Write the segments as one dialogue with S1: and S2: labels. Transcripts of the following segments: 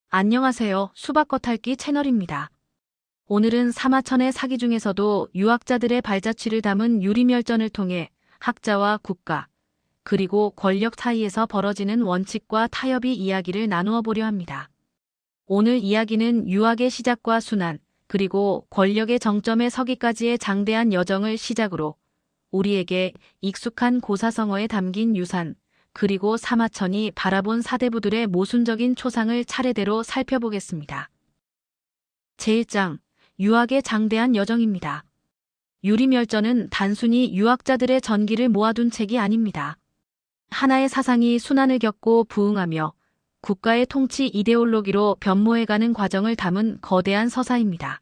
S1: 안녕하세요. 수박 겉핥기 채널입니다. 오늘은 사마천의 사기 중에서도 유학자들의 발자취를 담은 유리멸전을 통해 학자와 국가, 그리고 권력 사이에서 벌어지는 원칙과 타협의 이야기를 나누어 보려 합니다. 오늘 이야기는 유학의 시작과 순환, 그리고 권력의 정점에 서기까지의 장대한 여정을 시작으로 우리에게 익숙한 고사성어에 담긴 유산, 그리고 사마천이 바라본 사대부들의 모순적인 초상을 차례대로 살펴보겠습니다. 제1장, 유학의 장대한 여정입니다. 유리멸전은 단순히 유학자들의 전기를 모아둔 책이 아닙니다. 하나의 사상이 순환을 겪고 부흥하며 국가의 통치 이데올로기로 변모해가는 과정을 담은 거대한 서사입니다.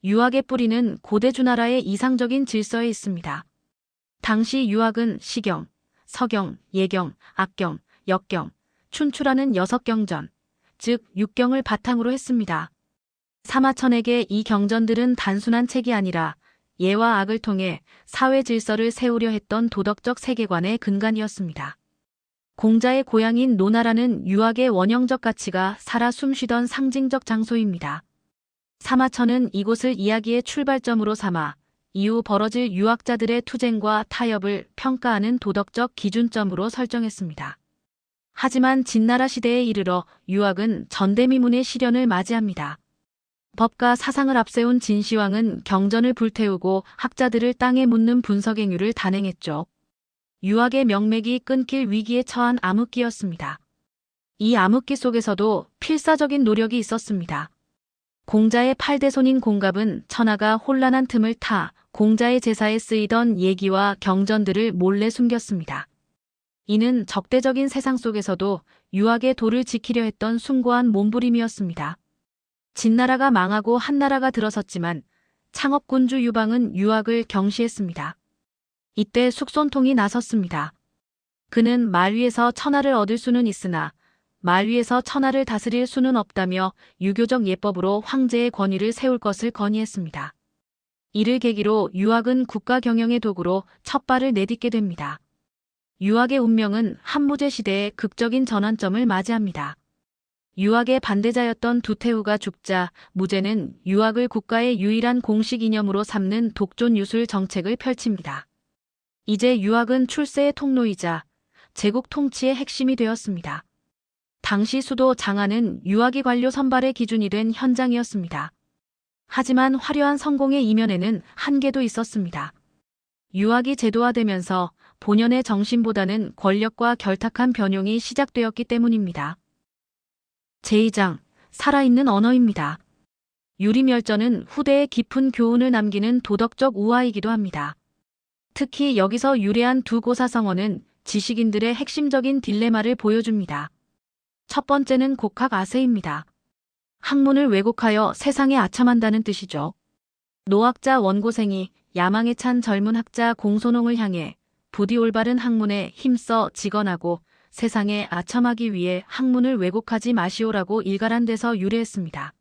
S1: 유학의 뿌리는 고대 주나라의 이상적인 질서에 있습니다. 당시 유학은 시경, 서경, 예경, 악경, 역경, 춘추라는 6경전, 즉 6경을 바탕으로 했습니다. 사마천에게 이 경전들은 단순한 책이 아니라 예와 악을 통해 사회 질서를 세우려 했던 도덕적 세계관의 근간이었습니다. 공자의 고향인 노나라는 유학의 원형적 가치가 살아 숨쉬던 상징적 장소입니다. 사마천은 이곳을 이야기의 출발점으로 삼아 이후 벌어질 유학자들의 투쟁과 타협을 평가하는 도덕적 기준점으로 설정했습니다. 하지만 진나라 시대에 이르러 유학은 전대미문의 시련을 맞이합니다. 법과 사상을 앞세운 진시황은 경전을 불태우고 학자들을 땅에 묻는 분석행위를 단행했죠. 유학의 명맥이 끊길 위기에 처한 암흑기였습니다. 이 암흑기 속에서도 필사적인 노력이 있었습니다. 공자의 8대손인 공갑은 천하가 혼란한 틈을 타 공자의 제사에 쓰이던 예기와 경전들을 몰래 숨겼습니다. 이는 적대적인 세상 속에서도 유학의 도를 지키려 했던 숭고한 몸부림이었습니다. 진나라가 망하고 한나라가 들어섰지만 창업군주 유방은 유학을 경시했습니다. 이때 숙손통이 나섰습니다. 그는 말 위에서 천하를 얻을 수는 있으나 말 위에서 천하를 다스릴 수는 없다며 유교적 예법으로 황제의 권위를 세울 것을 건의했습니다. 이를 계기로 유학은 국가 경영의 도구로 첫 발을 내딛게 됩니다. 유학의 운명은 한무제 시대의 극적인 전환점을 맞이합니다. 유학의 반대자였던 두태우가 죽자 무제는 유학을 국가의 유일한 공식 이념으로 삼는 독존유술 정책을 펼칩니다. 이제 유학은 출세의 통로이자 제국 통치의 핵심이 되었습니다. 당시 수도 장안은 유학이 관료 선발의 기준이 된 현장이었습니다. 하지만 화려한 성공의 이면에는 한계도 있었습니다. 유학이 제도화되면서 본연의 정신보다는 권력과 결탁한 변용이 시작되었기 때문입니다. 제2장, 살아있는 언어입니다. 유리멸전은 후대에 깊은 교훈을 남기는 도덕적 우화이기도 합니다. 특히 여기서 유래한 두 고사성어는 지식인들의 핵심적인 딜레마를 보여줍니다. 첫 번째는 곡학 아세입니다. 학문을 왜곡하여 세상에 아첨한다는 뜻이죠. 노학자 원고생이 야망에 찬 젊은 학자 공손홍을 향해 부디 올바른 학문에 힘써 직언하고 세상에 아첨하기 위해 학문을 왜곡하지 마시오라고 일갈한 데서 유래했습니다.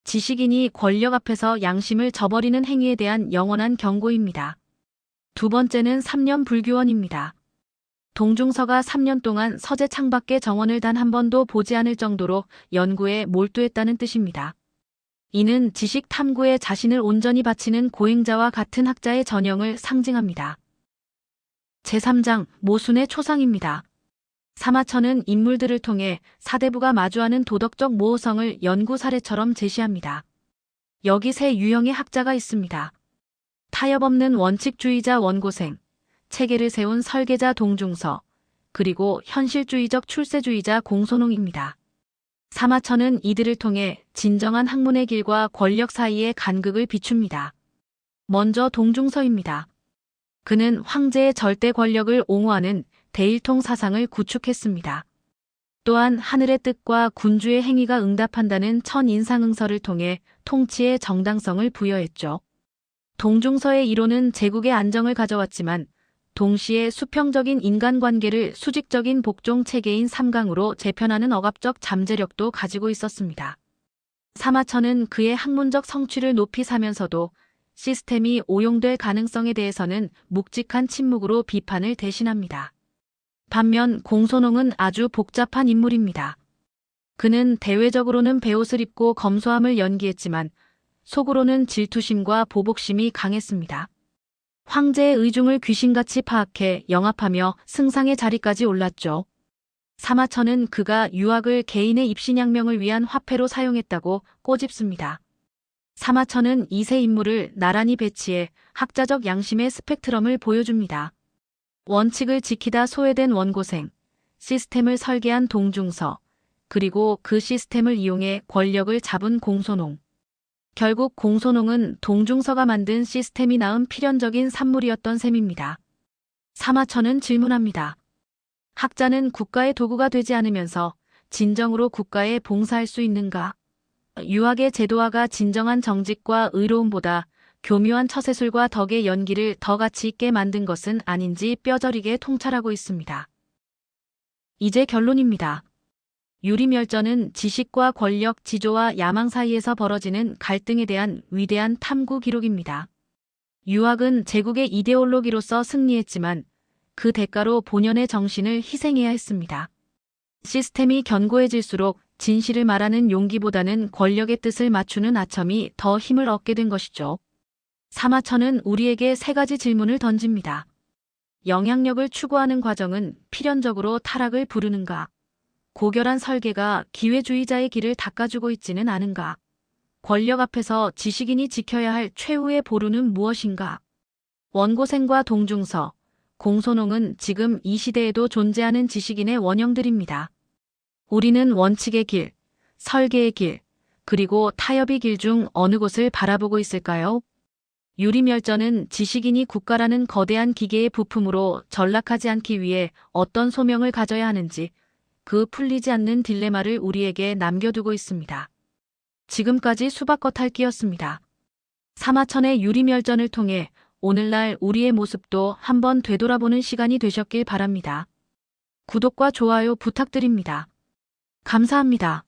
S1: 지식인이 권력 앞에서 양심을 저버리는 행위에 대한 영원한 경고입니다. 두 번째는 3년 불교원입니다. 동중서가 3년 동안 서재 창밖에 정원을 단 한 번도 보지 않을 정도로 연구에 몰두했다는 뜻입니다. 이는 지식 탐구에 자신을 온전히 바치는 고행자와 같은 학자의 전형을 상징합니다. 제3장, 모순의 초상입니다. 사마천은 인물들을 통해 사대부가 마주하는 도덕적 모호성을 연구 사례처럼 제시합니다. 여기 세 유형의 학자가 있습니다. 타협 없는 원칙주의자 원고생, 체계를 세운 설계자 동중서, 그리고 현실주의적 출세주의자 공손홍입니다. 사마천은 이들을 통해 진정한 학문의 길과 권력 사이의 간극을 비춥니다. 먼저 동중서입니다. 그는 황제의 절대 권력을 옹호하는 대일통 사상을 구축했습니다. 또한 하늘의 뜻과 군주의 행위가 응답한다는 천인상응설을 통해 통치의 정당성을 부여했죠. 동중서의 이론은 제국의 안정을 가져왔지만 동시에 수평적인 인간관계를 수직적인 복종 체계인 삼강으로 재편하는 억압적 잠재력도 가지고 있었습니다. 사마천은 그의 학문적 성취를 높이 사면서도 시스템이 오용될 가능성에 대해서는 묵직한 침묵으로 비판을 대신합니다. 반면 공손홍은 아주 복잡한 인물입니다. 그는 대외적으로는 배옷을 입고 검소함을 연기했지만 속으로는 질투심과 보복심이 강했습니다. 황제의 의중을 귀신같이 파악해 영합하며 승상의 자리까지 올랐죠. 사마천은 그가 유학을 개인의 입신양명을 위한 화폐로 사용했다고 꼬집습니다. 사마천은 이세 인물을 나란히 배치해 학자적 양심의 스펙트럼을 보여줍니다. 원칙을 지키다 소외된 원고생, 시스템을 설계한 동중서, 그리고 그 시스템을 이용해 권력을 잡은 공손홍. 결국 공손홍은 동중서가 만든 시스템이 낳은 필연적인 산물이었던 셈입니다. 사마천은 질문합니다. 학자는 국가의 도구가 되지 않으면서 진정으로 국가에 봉사할 수 있는가? 유학의 제도화가 진정한 정직과 의로움보다 교묘한 처세술과 덕의 연기를 더 가치 있게 만든 것은 아닌지 뼈저리게 통찰하고 있습니다. 이제 결론입니다. 유리멸전은 지식과 권력, 지조와 야망 사이에서 벌어지는 갈등에 대한 위대한 탐구 기록입니다. 유학은 제국의 이데올로기로서 승리했지만 그 대가로 본연의 정신을 희생해야 했습니다. 시스템이 견고해질수록 진실을 말하는 용기보다는 권력의 뜻을 맞추는 아첨이 더 힘을 얻게 된 것이죠. 사마천은 우리에게 세 가지 질문을 던집니다. 영향력을 추구하는 과정은 필연적으로 타락을 부르는가? 고결한 설계가 기회주의자의 길을 닦아주고 있지는 않은가? 권력 앞에서 지식인이 지켜야 할 최후의 보루는 무엇인가? 원고생과 동중서, 공손홍은 지금 이 시대에도 존재하는 지식인의 원형들입니다. 우리는 원칙의 길, 설계의 길, 그리고 타협의 길 중 어느 곳을 바라보고 있을까요? 유리멸전은 지식인이 국가라는 거대한 기계의 부품으로 전락하지 않기 위해 어떤 소명을 가져야 하는지 그 풀리지 않는 딜레마를 우리에게 남겨두고 있습니다. 지금까지 수박겉핥기였습니다. 사마천의 유리멸전을 통해 오늘날 우리의 모습도 한번 되돌아보는 시간이 되셨길 바랍니다. 구독과 좋아요 부탁드립니다. 감사합니다.